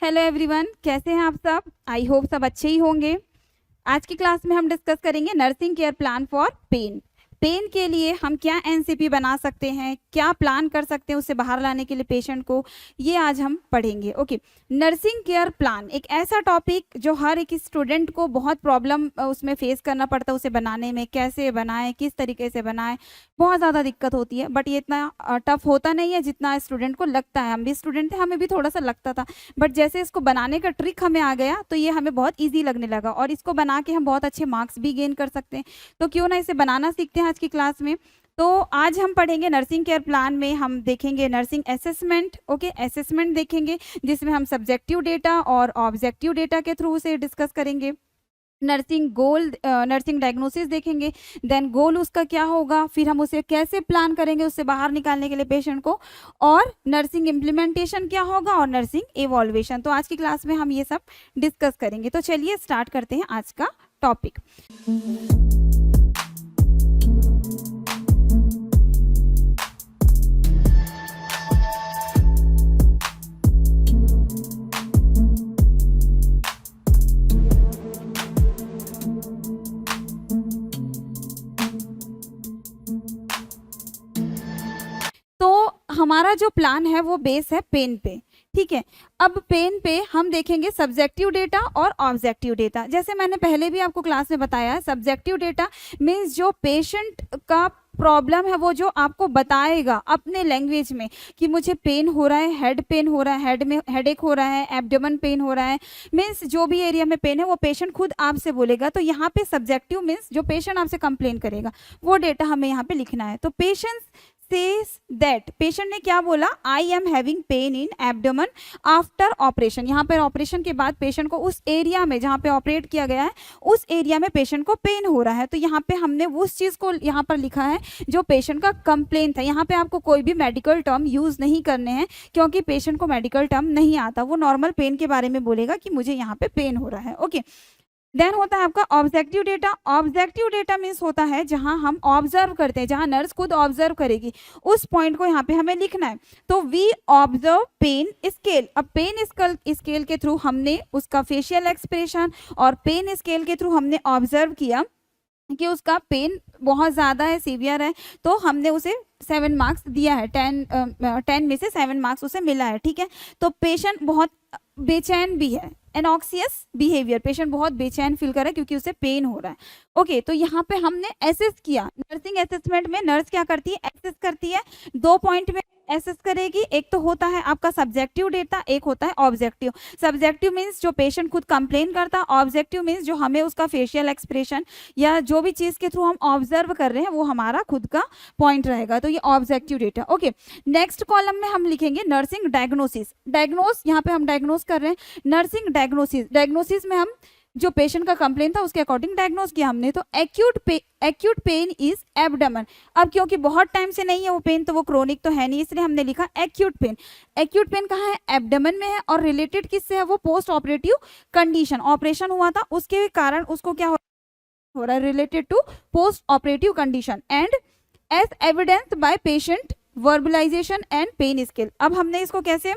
Hello everyone, कैसे हैं आप सब। आई होप सब अच्छे ही होंगे। आज की क्लास में हम डिस्कस करेंगे nursing care plan for pain. Pain के लिए हम क्या एनसीपी बना सकते हैं, क्या प्लान कर सकते हैं उससे बाहर लाने के लिए पेशेंट को, ये आज हम पढ़ेंगे। ओके, नर्सिंग केयर प्लान एक ऐसा टॉपिक जो हर एक स्टूडेंट को बहुत प्रॉब्लम उसमें फेस करना पड़ता है। उसे बनाने में कैसे बनाएं, किस तरीके से बनाएं, बहुत ज़्यादा दिक्कत होती है। बट ये इतना टफ होता नहीं है जितना स्टूडेंट को लगता है। हम भी स्टूडेंट थे, हमें भी थोड़ा सा लगता था, बट जैसे इसको बनाने का ट्रिक हमें आ गया तो ये हमें बहुत ईजी लगने लगा और इसको बना के हम बहुत अच्छे मार्क्स भी गेन कर सकते हैं। तो क्यों ना इसे बनाना सीखते हैं आज की क्लास में। तो आज हम पढ़ेंगे नर्सिंग केयर प्लान में हम देखेंगे नर्सिंग असेसमेंट। ओके, असेसमेंट देखेंगे जिसमें हम सब्जेक्टिव डेटा और ऑब्जेक्टिव डेटा के थ्रू से डिस्कस करेंगे। नर्सिंग गोल, नर्सिंग डायग्नोसिस देखेंगे, देन गोल उसका क्या होगा, फिर हम उसे कैसे प्लान करेंगे उससे बाहर निकालने के लिए पेशेंट को, और नर्सिंग इम्प्लीमेंटेशन क्या होगा और नर्सिंग एवॉल्वेशन। तो आज की क्लास में हम ये सब डिस्कस करेंगे। तो चलिए स्टार्ट करते हैं आज का टॉपिक। हमारा जो प्लान है वो बेस है पेन पे, ठीक है। अब पेन पे हम देखेंगे सब्जेक्टिव डेटा और ऑब्जेक्टिव डेटा। जैसे मैंने पहले भी आपको क्लास में बताया है, सब्जेक्टिव डेटा मीन्स जो पेशेंट का प्रॉब्लम है वो जो आपको बताएगा अपने लैंग्वेज में कि मुझे पेन हो रहा है, हेड पेन हो रहा है, हेड में हेडेक हो रहा है, एब्डोमेन पेन हो रहा है, मीन्स जो भी एरिया में पेन है वो पेशेंट खुद आपसे बोलेगा। तो यहाँ पे सब्जेक्टिव मीन्स जो पेशेंट आपसे कंप्लेन करेगा वो डेटा हमें यहाँ पे लिखना है। तो पेशेंट says that, पेशेंट ने क्या बोला, I am having pain in abdomen after operation. यहाँ पर ऑपरेशन के बाद पेशेंट को उस एरिया में जहाँ पे ऑपरेट किया गया है उस एरिया में पेशेंट को पेन हो रहा है। तो यहाँ पे हमने उस चीज़ को यहाँ पर लिखा है जो पेशेंट का कंप्लेन था। यहाँ पे आपको कोई भी मेडिकल टर्म यूज़ नहीं करने हैं क्योंकि पेशेंट को मेडिकल टर्म नहीं आता। वो नॉर्मल पेन के बारे में बोलेगा कि मुझे यहाँ पे पेन हो रहा है। ओके, देन होता है आपका objective data. Objective data means होता है जहां हम ऑब्जर्व करते हैं, जहां नर्स खुद ऑब्जर्व करेगी, उस पॉइंट को यहाँ पे हमें लिखना है। तो वी ऑब्जर्व पेन स्केल। अब पेन स्केल के थ्रू हमने उसका फेशियल एक्सप्रेशन और पेन स्केल के थ्रू हमने ऑब्जर्व किया कि उसका पेन बहुत ज़्यादा है, सीवियर है, तो हमने उसे 7 मार्क्स दिया है। 10 में से 7 मार्क्स उसे मिला है, ठीक है। तो पेशेंट बहुत बेचैन भी है, एनॉक्सियस बिहेवियर, पेशेंट बहुत बेचैन फील कर रहा है क्योंकि उसे पेन हो रहा है। ओके, तो यहाँ पे हमने एसेस किया। नर्सिंग असेसमेंट में नर्स क्या करती है, एसेस करती है। 2 पॉइंट में एसेस करेगी। एक तो होता है आपका सब्जेक्टिव डेटा, एक होता है ऑब्जेक्टिव। सब्जेक्टिव मीन्स जो पेशेंट खुद कंप्लेन करता है, ऑब्जेक्टिव मीन्स जो हमें उसका फेशियल एक्सप्रेशन या जो भी चीज़ के थ्रू हम ऑब्जर्व कर रहे हैं वो हमारा खुद का पॉइंट रहेगा। तो ये objective data. Okay, next column में हम लिखेंगे नर्सिंग डायग्नोसिस। डायग्नोस, यहाँ पे हम डायग्नोस कर रहे हैं। नर्सिंग डायग्नोसिस, डायग्नोसिस में हम जो पेशेंट का कंप्लेन था उसके अकॉर्डिंग डायग्नोस किया हमने। तो एक्यूट पेन इज एब्डोमेन। अब क्योंकि बहुत टाइम से नहीं है वो पेन, तो वो क्रोनिक तो है नहीं, इसलिए हमने लिखा एक्यूट पेन। एक्यूट पेन कहाँ है, एब्डोमेन में है, और रिलेटेड किससे है, वो पोस्ट ऑपरेटिव कंडीशन, ऑपरेशन हुआ था उसके कारण उसको क्या हो रहा है, related to post operative condition, and as evidence by patient verbalisation and pain scale. अब हमने इसको कैसे,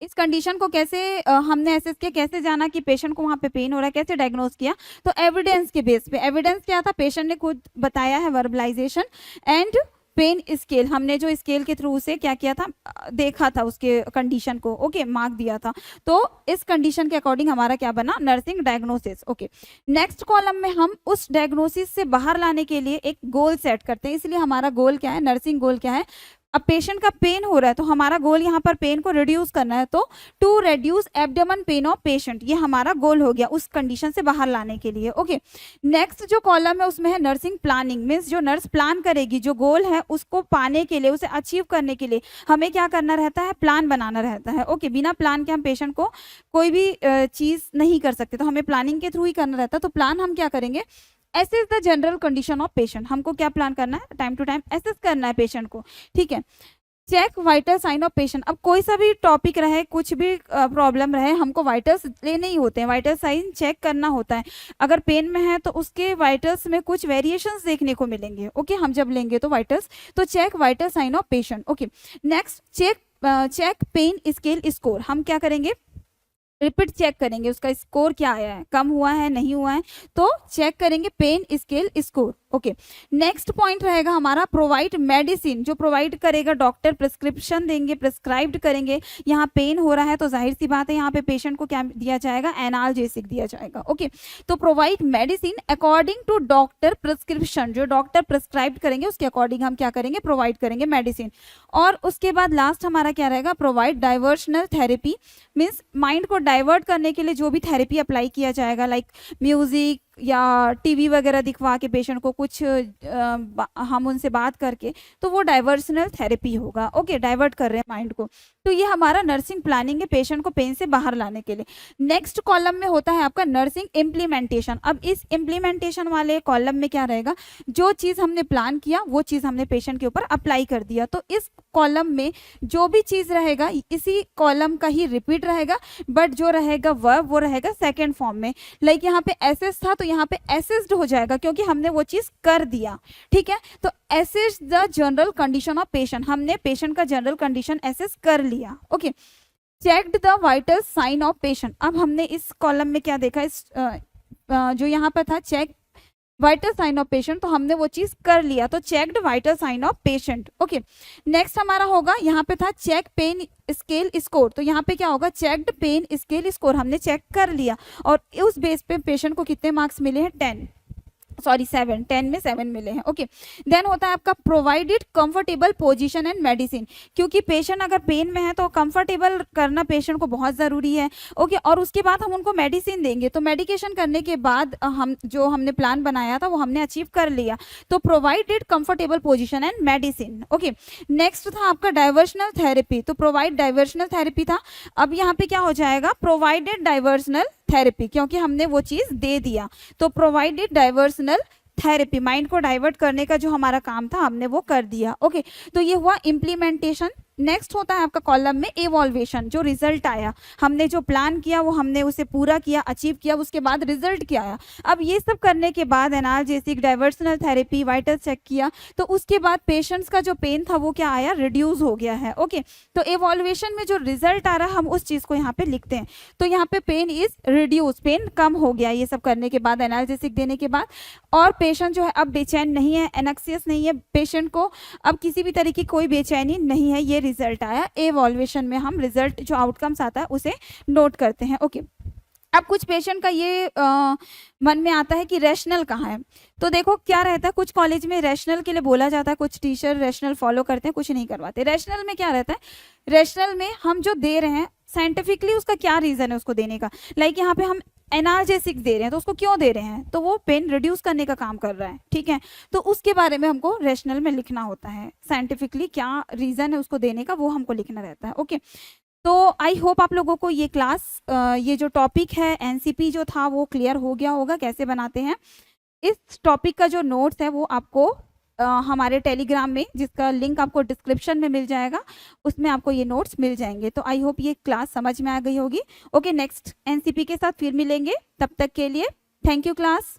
इस कंडीशन को कैसे हमने एसेस किया, कैसे जाना कि पेशेंट को वहाँ पे पेन हो रहा है, कैसे डायग्नोस किया। तो एविडेंस के बेस पे, एविडेंस क्या था, पेशेंट ने खुद बताया है, वर्बलाइजेशन एंड पेन स्केल। हमने जो स्केल के थ्रू से क्या किया था, देखा था उसके कंडीशन को, ओके, मार्क दिया था। तो इस कंडीशन के अकॉर्डिंग हमारा क्या बना, nursing diagnosis. Okay, next column में हम उस डायग्नोसिस से बाहर लाने के लिए एक गोल सेट करते हैं। इसलिए हमारा गोल क्या है, नर्सिंग गोल क्या है, अब पेशेंट का पेन हो रहा है तो हमारा गोल यहाँ पर पेन को रिड्यूस करना है। तो to reduce abdomen pain of patient, ये हमारा गोल हो गया उस कंडीशन से बाहर लाने के लिए। ओके, नेक्स्ट जो कॉलम है उसमें है नर्सिंग प्लानिंग। मीन्स जो नर्स प्लान करेगी, जो गोल है उसको पाने के लिए, उसे अचीव करने के लिए हमें क्या करना रहता है, प्लान बनाना रहता है। ओके, बिना प्लान के हम पेशेंट को कोई भी चीज़ नहीं कर सकते, तो हमें प्लानिंग के थ्रू ही करना रहता है। तो प्लान हम क्या करेंगे, assess the general condition of patient. हमको क्या प्लान करना है, टाइम टू टाइम एसेस करना है पेशेंट को, ठीक है। Check vital sign of patient. अब कोई सा भी टॉपिक रहे, कुछ भी प्रॉब्लम रहे, हमको वाइटल्स लेने ही होते हैं, वाइटल साइन चेक करना होता है। अगर पेन में है तो उसके वाइटल्स में कुछ वेरिएशंस देखने को मिलेंगे। ओके, हम जब लेंगे तो वाइटल्स, तो check vital sign of patient. Okay, next check pain scale score. हम क्या करेंगे, रिपीट चेक करेंगे उसका स्कोर क्या आया है, कम हुआ है नहीं हुआ है, तो चेक करेंगे pain scale score. Okay, next point रहेगा हमारा प्रोवाइड मेडिसिन, जो प्रोवाइड करेगा डॉक्टर प्रिस्क्रिप्शन देंगे, प्रिस्क्राइब्ड करेंगे। यहाँ पेन हो रहा है तो जाहिर सी बात है यहाँ पे पेशेंट को क्या दिया जाएगा, एनाल्जेसिक दिया जाएगा। ओके, तो provide medicine according to doctor prescription, जो डॉक्टर प्रिस्क्राइब करेंगे उसके अकॉर्डिंग हम क्या करेंगे, प्रोवाइड करेंगे मेडिसिन। और उसके बाद लास्ट हमारा क्या रहेगा, प्रोवाइड डाइवर्शनल थेरेपी, मीन्स माइंड को डाइवर्ट करने के लिए जो भी थेरेपी अप्लाई किया जाएगा, लाइक म्यूजिक या टीवी वगैरह दिखवा के पेशेंट को कुछ हम उनसे बात करके, तो वो डाइवर्सनल थेरेपी होगा। ओके, डाइवर्ट कर रहे हैं माइंड को। तो ये हमारा नर्सिंग प्लानिंग है पेशेंट को पेन से बाहर लाने के लिए। नेक्स्ट कॉलम में होता है आपका नर्सिंग इम्प्लीमेंटेशन। अब इस इम्प्लीमेंटेशन वाले कॉलम में क्या रहेगा, जो चीज़ हमने प्लान किया वो चीज़ हमने पेशेंट के ऊपर अप्लाई कर दिया। तो इस कॉलम में जो भी चीज़ रहेगा इसी कॉलम का ही रिपीट रहेगा, बट जो रहेगा वर्ब वो रहेगा सेकेंड फॉर्म में। लाइक यहाँ पे एसेस था तो यहाँ पे एसेस्ड हो जाएगा क्योंकि हमने वो चीज़ कर दिया। ठीक है, तो assess the general condition of patient, हमने पेशेंट का जनरल कंडीशन एसेस कर लिया। Okay, checked the vital sign of patient. अब हमने इस कॉलम में क्या देखा, इस जो यहाँ पर था check vital sign of patient, तो हमने वो चीज कर लिया, तो checked vital sign of patient. Okay, next हमारा होगा, यहाँ पे था चेक पेन स्केल स्कोर, तो यहाँ पे क्या होगा, चेक्ड पेन स्केल स्कोर, हमने चेक कर लिया और उस बेस पे पेशेंट को कितने मार्क्स मिले हैं, 7 10 में 7 मिले हैं। ओके, देन होता है आपका provided comfortable position and medicine, क्योंकि पेशेंट अगर पेन में है तो कंफर्टेबल करना पेशेंट को बहुत ज़रूरी है। ओके, और उसके बाद हम उनको मेडिसिन देंगे, तो मेडिकेशन करने के बाद हम जो हमने प्लान बनाया था वो हमने अचीव कर लिया, तो provided comfortable position and medicine. Okay, next था आपका डाइवर्शनल थेरेपी, तो प्रोवाइड डाइवर्शनल थेरेपी था। अब यहाँ पे क्या हो जाएगा, प्रोवाइडेड डाइवर्शनल थेरेपी, क्योंकि हमने वो चीज दे दिया, तो प्रोवाइडेड डाइवर्सनल थेरेपी, माइंड को डाइवर्ट करने का जो हमारा काम था हमने वो कर दिया। ओके, तो ये हुआ इम्प्लीमेंटेशन। नेक्स्ट होता है आपका कॉलम में एवॉल्वेशन, जो रिजल्ट आया, हमने जो प्लान किया वो हमने उसे पूरा किया, अचीव किया, उसके बाद रिजल्ट क्या आया। अब ये सब करने के बाद एनाल्जेसिक, डाइवर्सनल थेरेपी, वाइटल चेक किया, तो उसके बाद पेशेंट्स का जो पेन था वो क्या आया, रिड्यूस हो गया है। ओके, तो एवॉल्वेशन में जो रिजल्ट आ रहा है हम उस चीज़ को यहाँ पे लिखते हैं, तो यहाँ पे पेन इज रिड्यूस, पेन कम हो गया ये सब करने के बाद, एनाल्जेसिक देने के बाद, और पेशेंट जो है अब बेचैन नहीं है, एनक्सियस नहीं है, पेशेंट को अब किसी भी तरीके की कोई बेचैनी नहीं है, ये रिजल्ट आया। एवॉल्वेशन में हम रिजल्ट जो आउटकम्स आता है उसे नोट करते हैं। ओके, अब कुछ पेशेंट का ये मन में आता है कि रैशनल कहाँ है, तो देखो क्या रहता है, कुछ कॉलेज में रैशनल के लिए बोला जाता है, कुछ टीचर रैशनल फॉलो करते हैं, कुछ नहीं करवाते। रैशनल में क्या रहता है, रैशनल में हम जो दे रहे हैं साइंटिफिकली उसका क्या रीजन है उसको देने का, लाइक यहाँ पे हम एनाल्जेसिक दे रहे हैं तो उसको क्यों दे रहे हैं, तो वो पेन रिड्यूस करने का काम कर रहा है। ठीक है, तो उसके बारे में हमको रैशनल में लिखना होता है, साइंटिफिकली क्या रीजन है उसको देने का वो हमको लिखना रहता है। ओके, तो आई होप आप लोगों को ये क्लास, ये जो टॉपिक है एनसीपी जो था वो क्लियर हो गया होगा कैसे बनाते हैं। इस टॉपिक का जो नोट्स है वो आपको हमारे टेलीग्राम में, जिसका लिंक आपको डिस्क्रिप्शन में मिल जाएगा, उसमें आपको ये नोट्स मिल जाएंगे। तो आई होप ये क्लास समझ में आ गई होगी। ओके, नेक्स्ट एनसीपी के साथ फिर मिलेंगे, तब तक के लिए थैंक यू क्लास।